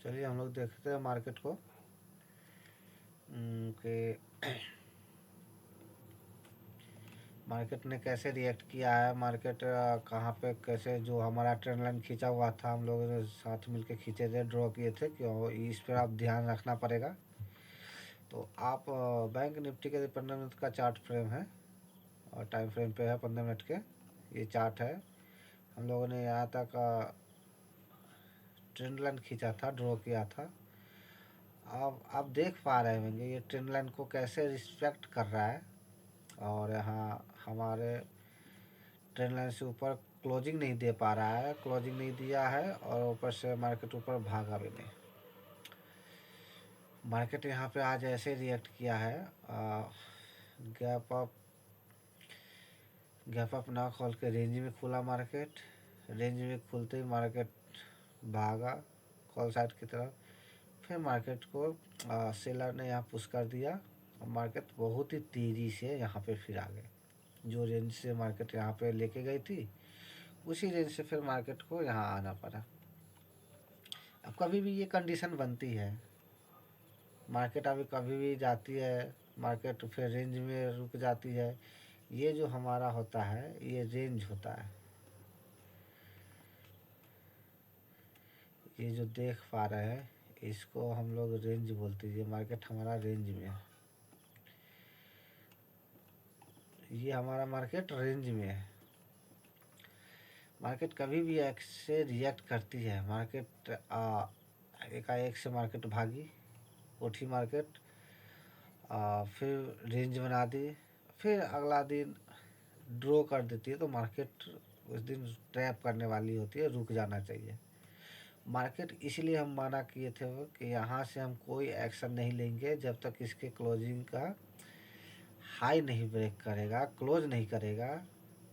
चलिए हम लोग देखते हैं मार्केट को कि मार्केट ने कैसे रिएक्ट किया है। मार्केट कहाँ पे कैसे, जो हमारा ट्रेंड लाइन खींचा हुआ था हम लोगों ने साथ मिलके खींचे थे, ड्रॉ किए थे, क्यों इस पर आप ध्यान रखना पड़ेगा। तो आप बैंक निफ्टी के 15 मिनट का चार्ट फ्रेम है और टाइम फ्रेम पे है 15 मिनट के, ये चार्ट है। हम लोगों ने यहाँ तक ट्रेंड लाइन खींचा था, ड्रॉ किया था। अब आप देख पा रहे होंगे ये ट्रेंड लाइन को कैसे रिस्पेक्ट कर रहा है, और यहाँ हमारे ट्रेंड लाइन से ऊपर क्लोजिंग नहीं दे पा रहा है, क्लोजिंग नहीं दिया है, और ऊपर से मार्केट ऊपर भागा भी नहीं। मार्केट यहाँ पे आज ऐसे रिएक्ट किया है, गैप अप ना खोल के रेंज में खुला मार्केट। रेंज में खुलते ही मार्केट भागा कॉल साइड की तरफ। फिर मार्केट को सेलर ने यहाँ पुश कर दिया और मार्केट बहुत ही तेज़ी से यहाँ पे फिर आ गए। जो रेंज से मार्केट यहाँ पे लेके गई थी उसी रेंज से फिर मार्केट को यहाँ आना पड़ा। अब कभी भी ये कंडीशन बनती है, मार्केट अभी कभी भी जाती है, मार्केट फिर रेंज में रुक जाती है। ये जो हमारा होता है ये रेंज होता है। ये जो देख पा रहे हैं इसको हम लोग रेंज बोलते हैं। ये मार्केट हमारा रेंज में है, ये हमारा मार्केट रेंज में है। मार्केट कभी भी ऐसे रिएक्ट करती है। मार्केट एकाएक से मार्केट भागी, उठी मार्केट, फिर रेंज बना दी, फिर अगला दिन ड्रॉ कर देती है। तो मार्केट उस दिन ट्रैप करने वाली होती है, रुक जाना चाहिए। मार्केट इसलिए हम माना किए थे कि यहाँ से हम कोई एक्शन नहीं लेंगे जब तक इसके क्लोजिंग का हाई नहीं ब्रेक करेगा, क्लोज नहीं करेगा,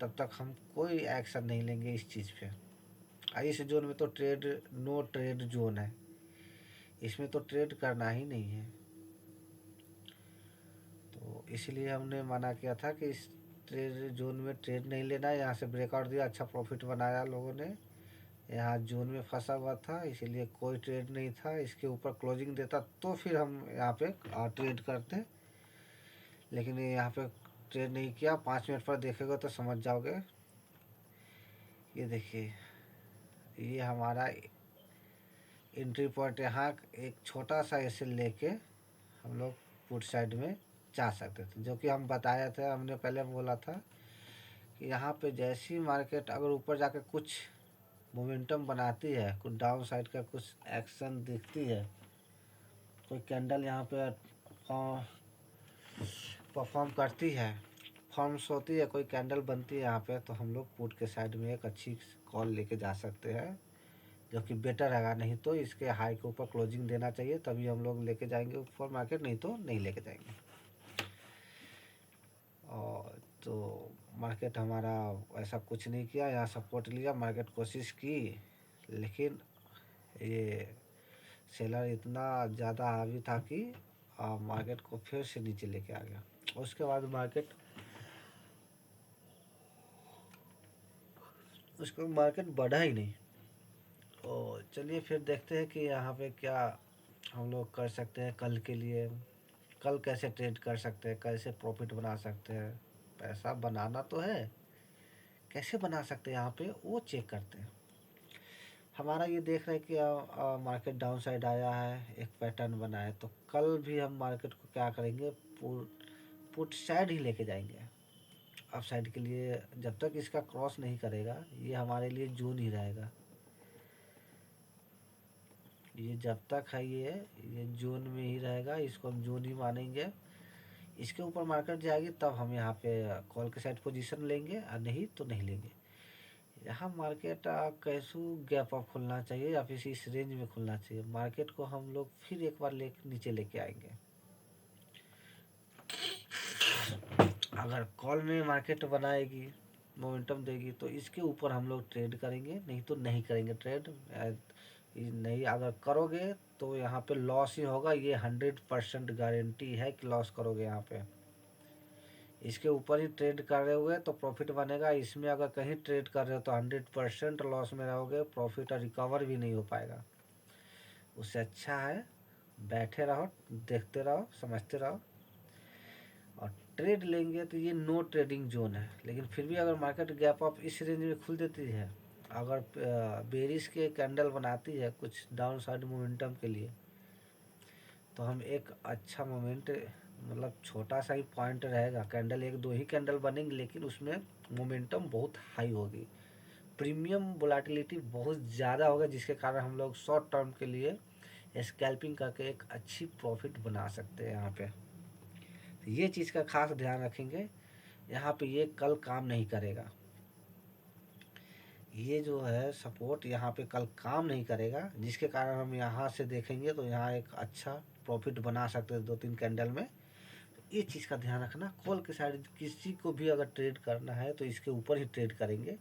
तब तक हम कोई एक्शन नहीं लेंगे इस चीज़ पे। इस जोन में तो ट्रेड, नो ट्रेड जोन है, इसमें तो ट्रेड करना ही नहीं है। तो इसलिए हमने मना किया था कि इस ट्रेड जोन में ट्रेड नहीं लेना है। यहाँ से ब्रेकआउट दिया, अच्छा प्रॉफिट बनाया लोगों ने, यहाँ जोन में फंसा हुआ था, इसीलिए कोई ट्रेड नहीं था। इसके ऊपर क्लोजिंग देता तो फिर हम यहाँ पे ट्रेड करते, लेकिन ये यहाँ पे ट्रेड नहीं किया। 5 मिनट पर देखेगा तो समझ जाओगे। ये देखिए, ये हमारा एंट्री पॉइंट, यहाँ एक छोटा सा ऐसे लेके हम लोग पुट साइड में जा सकते थे, जो कि हम बताया था। हमने पहले बोला था कि यहाँ पे जैसी मार्केट अगर ऊपर जाके कुछ मोमेंटम बनाती है, कुछ डाउन साइड का कुछ एक्शन दिखती है, कोई कैंडल यहाँ पे परफॉर्म करती है, फॉर्म्स होती है, कोई कैंडल बनती है यहाँ पे, तो हम लोग पुट के साइड में एक अच्छी कॉल लेके जा सकते हैं, जो कि बेटर रहेगा। नहीं तो इसके हाई के ऊपर क्लोजिंग देना चाहिए, तभी हम लोग लेके जाएंगे ऊपर मार्केट, नहीं तो नहीं लेके जाएंगे। और तो मार्केट हमारा ऐसा कुछ नहीं किया, यहाँ सपोर्ट लिया, मार्केट कोशिश की, लेकिन ये सेलर इतना ज़्यादा हावी था कि मार्केट को फिर से नीचे लेके आ गया। उसके बाद मार्केट बढ़ा ही नहीं। और चलिए फिर देखते हैं कि यहाँ पे क्या हम लोग कर सकते हैं कल के लिए। कल कैसे ट्रेड कर सकते हैं, कैसे प्रॉफिट बना सकते हैं। पैसा बनाना तो है, कैसे बना सकते हैं यहाँ पे वो चेक करते हैं। हमारा ये देख रहे हैं कि मार्केट डाउन साइड आया है, एक पैटर्न बना है, तो कल भी हम मार्केट को क्या करेंगे, पुट साइड ही लेके जाएंगे। अप साइड के लिए जब तक इसका क्रॉस नहीं करेगा, ये हमारे लिए जोन ही रहेगा। ये जब तक है ये जोन में ही रहेगा, इसको हम जोन ही मानेंगे। इसके ऊपर मार्केट जाएगी तब हम यहाँ पे कॉल के साइड पोजीशन लेंगे, और नहीं तो नहीं लेंगे। यहाँ मार्केट कैसू गैप अप खुलना चाहिए या फिर इस रेंज में खुलना चाहिए। मार्केट को हम लोग फिर एक बार नीचे लेके आएंगे। अगर कॉल में मार्केट बनाएगी, मोमेंटम देगी, तो इसके ऊपर हम लोग ट्रेड करेंगे, नहीं तो नहीं करेंगे ट्रेड। नहीं अगर करोगे तो यहाँ पे लॉस ही होगा। ये 100% गारंटी है कि लॉस करोगे यहाँ पे। इसके ऊपर ही ट्रेड कर रहे हुए तो प्रॉफिट बनेगा, इसमें अगर कहीं ट्रेड कर रहे हो तो 100% लॉस में रहोगे, प्रॉफिट और रिकवर भी नहीं हो पाएगा। उससे अच्छा है बैठे रहो, देखते रहो, समझते रहो। और ट्रेड लेंगे तो ये नो ट्रेडिंग जोन है, लेकिन फिर भी अगर मार्केट गैप अप इस रेंज में खुल देती है, अगर बेरिश के कैंडल बनाती है कुछ डाउन साइड मोमेंटम के लिए, तो हम एक अच्छा मोमेंट, मतलब छोटा सा ही पॉइंट रहेगा, कैंडल एक दो ही कैंडल बनेंगे लेकिन उसमें मोमेंटम बहुत हाई होगी, प्रीमियम वोलेटिलिटी बहुत ज़्यादा होगा, जिसके कारण हम लोग शॉर्ट टर्म के लिए स्कैल्पिंग करके एक अच्छी प्रॉफिट बना सकते हैं यहाँ पे। तो ये चीज़ का खास ध्यान रखेंगे, यहाँ पे ये कल काम नहीं करेगा, ये जो है सपोर्ट यहाँ पे कल काम नहीं करेगा, जिसके कारण हम यहाँ से देखेंगे तो यहाँ एक अच्छा प्रॉफिट बना सकते हैं 2-3 कैंडल में। ये चीज़ का ध्यान रखना, कॉल के साइड किसी को भी अगर ट्रेड करना है तो इसके ऊपर ही ट्रेड करेंगे,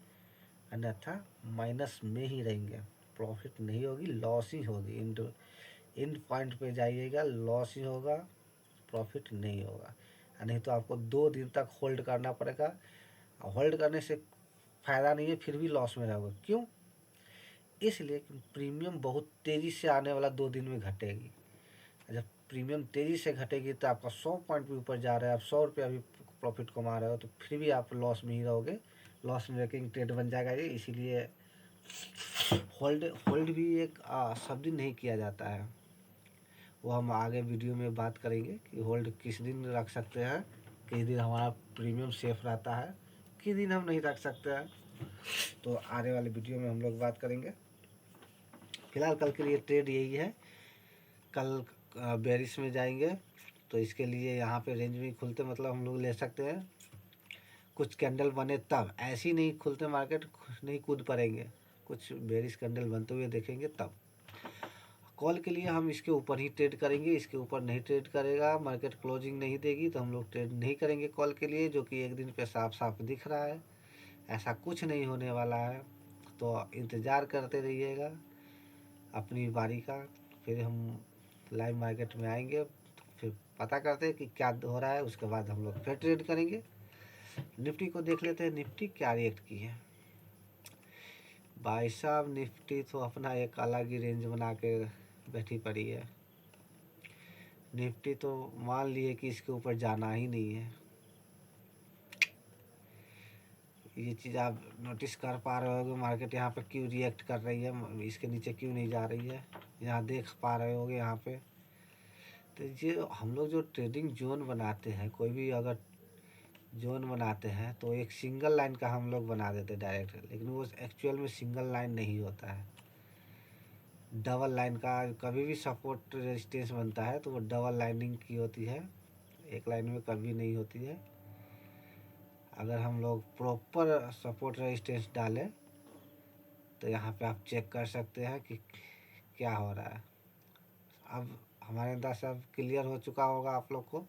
अन्यथा माइनस में ही रहेंगे, प्रॉफिट नहीं होगी, लॉस ही होगी। इंड पॉइंट पे जाइएगा, लॉस ही होगा, प्रॉफिट नहीं होगा। नहीं तो आपको 2 दिन तक होल्ड करना पड़ेगा, होल्ड करने से फ़ायदा नहीं है, फिर भी लॉस में रहोगे। क्यों? इसलिए कि प्रीमियम बहुत तेज़ी से आने वाला 2 दिन में घटेगी। जब प्रीमियम तेज़ी से घटेगी तो आपका 100 पॉइंट भी ऊपर जा रहा है, आप 100 रुपया भी प्रॉफिट कमा रहे हो, तो फिर भी आप लॉस में ही रहोगे, लॉस मेकिंग ट्रेड बन जाएगा ये। इसीलिए होल्ड होल्ड भी एक सब दिन नहीं किया जाता है, वो हम आगे वीडियो में बात करेंगे कि होल्ड किस दिन रख सकते हैं, किस दिन हमारा प्रीमियम सेफ रहता है, किस दिन हम नहीं रख सकते हैं, तो आने वाले वीडियो में हम लोग बात करेंगे। फिलहाल कल के लिए ट्रेड यही है, कल बेरिश में जाएंगे तो इसके लिए यहाँ पे रेंज में खुलते मतलब हम लोग ले सकते हैं, कुछ कैंडल बने तब, ऐसे ही नहीं खुलते मार्केट नहीं कूद पड़ेंगे, कुछ बेरिश कैंडल बनते हुए देखेंगे तब। कॉल के लिए हम इसके ऊपर ही ट्रेड करेंगे, इसके ऊपर नहीं ट्रेड करेगा, मार्केट क्लोजिंग नहीं देगी तो हम लोग ट्रेड नहीं करेंगे कॉल के लिए, जो कि एक दिन पे साफ साफ दिख रहा है। ऐसा कुछ नहीं होने वाला है, तो इंतज़ार करते रहिएगा अपनी बारी का, फिर हम लाइव मार्केट में आएंगे, तो फिर पता करते हैं कि क्या हो रहा है, उसके बाद हम लोग फिर ट्रेड करेंगे। निफ्टी को देख लेते हैं, निफ्टी क्या रिएक्ट की है। भाई साहब निफ्टी तो अपना एक अलग ही रेंज बना के बैठी पड़ी है, निफ्टी तो मान लिए कि इसके ऊपर जाना ही नहीं है। ये चीज़ आप नोटिस कर पा रहे होगे, मार्केट यहाँ पे क्यों रिएक्ट कर रही है, इसके नीचे क्यों नहीं जा रही है, यहाँ देख पा रहे होगे यहाँ पे। तो ये हम लोग जो ट्रेडिंग जोन बनाते हैं, कोई भी अगर जोन बनाते हैं तो एक सिंगल लाइन का हम लोग बना देते हैं डायरेक्ट, लेकिन वो एक्चुअल में सिंगल लाइन नहीं होता है, डबल लाइन का। कभी भी सपोर्ट रेजिस्टेंस बनता है तो वो डबल लाइनिंग की होती है, एक लाइन में कभी नहीं होती है। अगर हम लोग प्रॉपर सपोर्ट रेजिस्टेंस डालें तो यहाँ पे आप चेक कर सकते हैं कि क्या हो रहा है। अब हमारे अंदर सब क्लियर हो चुका होगा आप लोग को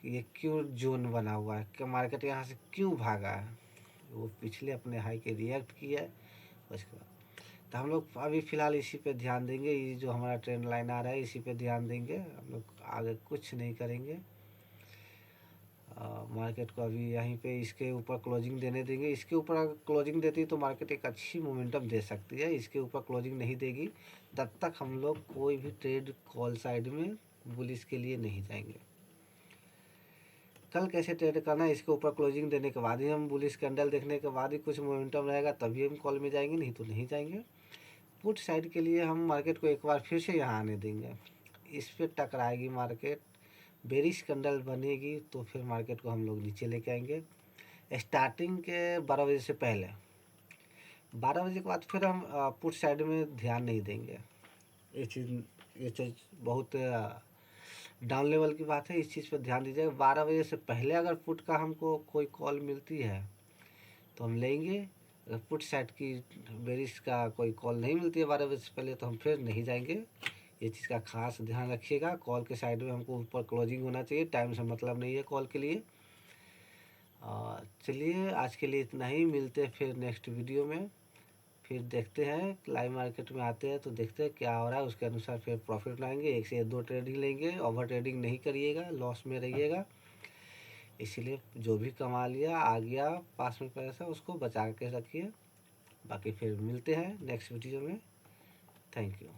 कि ये क्यों जोन बना हुआ है, कि मार्केट यहाँ से क्यों भागा है, वो पिछले अपने हाई के रिएक्ट किया है उसके बाद। तो हम लोग अभी फ़िलहाल इसी पे ध्यान देंगे, ये जो हमारा ट्रेंड लाइन आ रहा है इसी पे ध्यान देंगे, हम लोग आगे कुछ नहीं करेंगे। मार्केट को अभी यहीं पे इसके ऊपर क्लोजिंग देने देंगे, इसके ऊपर अगर क्लोजिंग देती है तो मार्केट एक अच्छी मोमेंटम दे सकती है, इसके ऊपर क्लोजिंग नहीं देगी तब तक हम लोग कोई भी ट्रेड कॉल साइड में बुलिश के लिए नहीं जाएंगे। कल कैसे ट्रेड करना है, इसके ऊपर क्लोजिंग देने के बाद ही हम बुलिश कैंडल देखने के बाद ही कुछ मोमेंटम रहेगा तभी हम कॉल में जाएंगे, नहीं तो नहीं जाएंगे। पुट साइड के लिए हम मार्केट को एक बार फिर से यहाँ आने देंगे, इस पर टकराएगी मार्केट, बेरिश कैंडल बनेगी तो फिर मार्केट को हम लोग नीचे लेके आएंगे। स्टार्टिंग के 12 बजे से पहले, 12 बजे के बाद फिर हम पुट साइड में ध्यान नहीं देंगे। ये चीज़ बहुत डाउन लेवल की बात है, इस चीज़ पर ध्यान दीजिएगा। 12 बजे से पहले अगर पुट का हमको कोई कॉल मिलती है तो हम लेंगे, अगर पुट साइड की बेरिश का कोई कॉल नहीं मिलती है 12 बजे से पहले तो हम फिर नहीं जाएंगे। ये चीज़ का खास ध्यान रखिएगा, कॉल के साइड में हमको ऊपर क्लोजिंग होना चाहिए, टाइम से मतलब नहीं है कॉल के लिए। चलिए आज के लिए इतना ही, मिलते हैं फिर नेक्स्ट वीडियो में, फिर देखते हैं लाइव मार्केट में आते हैं तो देखते हैं क्या हो रहा है, उसके अनुसार फिर प्रॉफिट लाएंगे, एक से दो ट्रेडिंग लेंगे, ओवर ट्रेडिंग नहीं करिएगा, लॉस में रहिएगा। इसीलिए जो भी कमा लिया आ गया पास में पैसा उसको बचा के रखिए। बाकी फिर मिलते हैं नेक्स्ट वीडियो में, थैंक यू।